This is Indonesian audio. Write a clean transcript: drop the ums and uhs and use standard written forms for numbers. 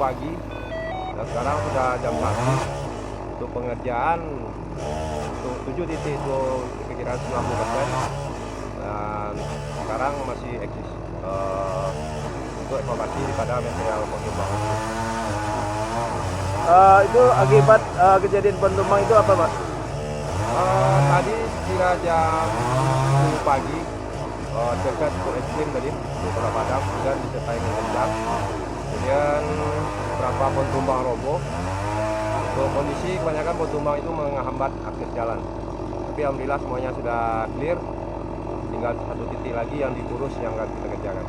pagi dan sekarang sudah jam 1. Untuk pengerjaan untuk 7 titik itu kira-kira 90%, dan sekarang masih eksis untuk evakuasi pada material pengembang. Itu akibat kejadian pohon tumbang itu apa, Pak? Tadi kira jam 10 pagi cuaca cukup ekstrim tadi di Kota Padang, hujan disertai dengan hujan. Kemudian beberapa pohon tumbang roboh. Untuk kondisi kebanyakan pohon tumbang itu menghambat akses jalan. Tapi alhamdulillah semuanya sudah clear. Tinggal satu titik lagi yang dikurus yang akan kita kerjakan.